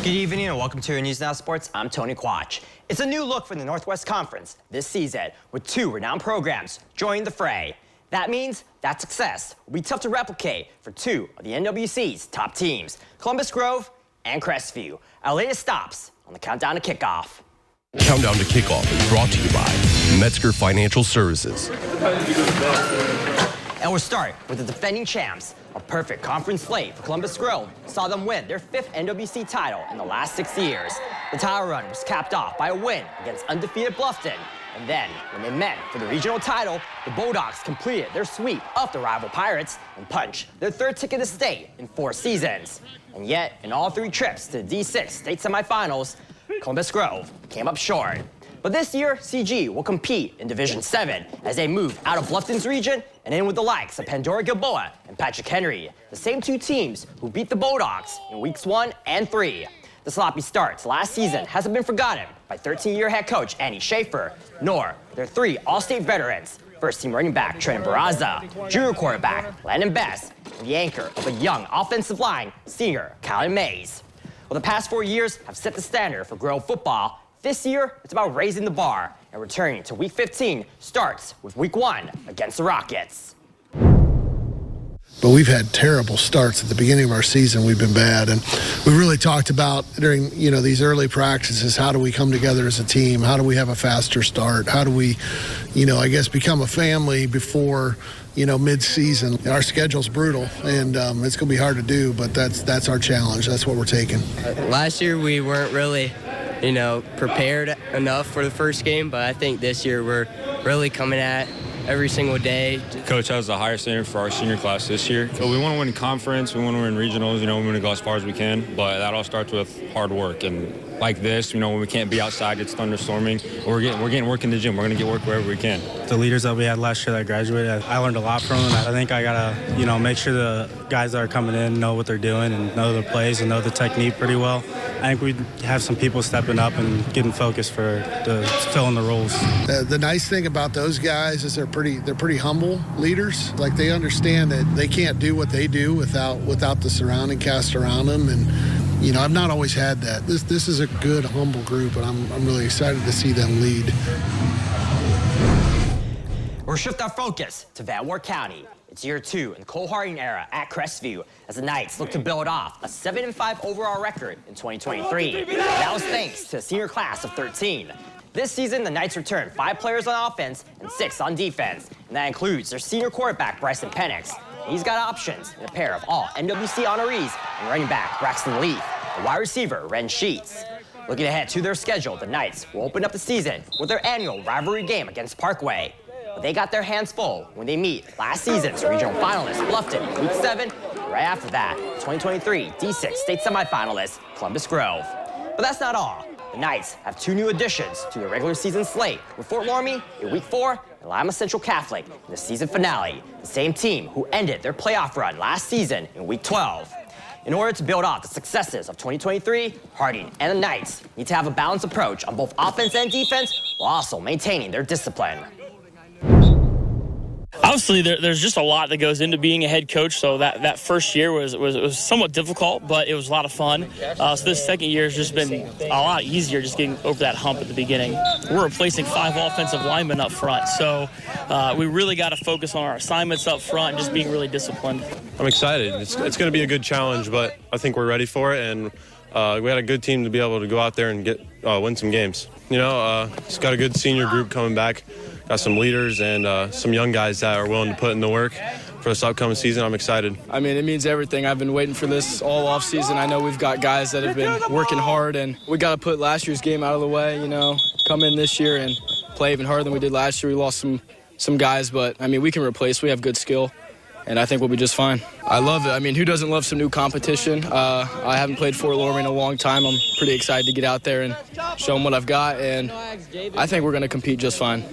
Good evening and welcome to News Now Sports. I'm Tony Quach. It's a new look for the Northwest Conference this season with two renowned programs joining the fray. That means that success will be tough to replicate for two of the NWC's top teams, Columbus Grove and Crestview. Our latest stops on the Countdown to Kickoff. Countdown to Kickoff is brought to you by Metzger Financial Services. And we'll start with the defending champs. A perfect conference slate for Columbus Grove saw them win their fifth NWC title in the last 6 years. The title run was capped off by a win against undefeated Bluffton. And then, when they met for the regional title, the Bulldogs completed their sweep of the rival Pirates and punched their third ticket to state in 4 seasons. And yet, in all 3 trips to the D6 state semifinals, Columbus Grove came up short. But this year, CG will compete in Division 7 as they move out of Bluffton's region and in with the likes of Pandora Gilboa and Patrick Henry, the same 2 teams who beat the Bulldogs in weeks 1 and 3. The sloppy starts last season hasn't been forgotten by 13-year head coach Annie Schaefer, nor their 3 All-State veterans, first-team running back Trenton Barraza, junior quarterback Landon Bess, and the anchor of a young offensive line, senior Colin Mays. Well, the past 4 years have set the standard for Grove football. This year, it's about raising the bar, and returning to Week 15 starts with Week 1 against the Rockets. But we've had terrible starts at the beginning of our season. We've been bad, and we really talked about during these early practices, how do we come together as a team? How do we have a faster start? How do we, become a family before mid-season? Our schedule's brutal, and it's going to be hard to do, but that's our challenge. That's what we're taking. Last year we weren't really prepared enough for the first game, but I think this year we're really coming at every single day. Coach has a higher standard for our senior class this year. So we want to win conference, we want to win regionals, we want to go as far as we can, but that all starts with hard work. And like this, when we can't be outside, it's thunderstorming, we're getting work in the gym. We're going to get work wherever we can. The leaders that we had last year that graduated, I learned a lot from them. I think I got to, make sure the guys that are coming in know what they're doing and know their plays and know the technique pretty well. I think we have some people stepping up and getting focused to fill in the roles. The nice thing about those guys is they're pretty humble leaders. Like, they understand that they can't do what they do without the surrounding cast around them. And I've not always had that. This is a good, humble group, and I'm really excited to see them lead. We'll shift our focus to Van Wert County. It's year 2 in the Cole Harding era at Crestview as the Knights look to build off a 7-5 overall record in 2023. That was thanks to a senior class of 13. This season, the Knights returned 5 players on offense and 6 on defense, and that includes their senior quarterback, Bryson Penix. He's got options in a pair of all NWC honorees and running back Braxton Leaf, and wide receiver Ren Sheets. Looking ahead to their schedule, the Knights will open up the season with their annual rivalry game against Parkway. But they got their hands full when they meet last season's regional finalists, Bluffton, in Week 7. Right after that, 2023 D6 state semifinalist, Columbus Grove. But that's not all. The Knights have 2 new additions to their regular season slate, with Fort Loramie in Week 4 and Lima Central Catholic in the season finale, the same team who ended their playoff run last season in Week 12. In order to build off the successes of 2023, Harding and the Knights need to have a balanced approach on both offense and defense while also maintaining their discipline. Obviously, there's just a lot that goes into being a head coach, so that first year was somewhat difficult, but it was a lot of fun. So this second year has just been a lot easier, just getting over that hump at the beginning. We're replacing 5 offensive linemen up front, so we really got to focus on our assignments up front and just being really disciplined. I'm excited. It's going to be a good challenge, but I think we're ready for it, and we had a good team to be able to go out there and win some games. It's got a good senior group coming back. Got some leaders and some young guys that are willing to put in the work for this upcoming season. I'm excited. I mean, it means everything. I've been waiting for this all off season. I know we've got guys that have been working hard, and we got to put last year's game out of the way, come in this year and play even harder than we did last year. We lost some guys, but, we can replace. We have good skill, and I think we'll be just fine. I love it. Who doesn't love some new competition? I haven't played Fort Loramie in a long time. I'm pretty excited to get out there and show them what I've got, and I think we're going to compete just fine.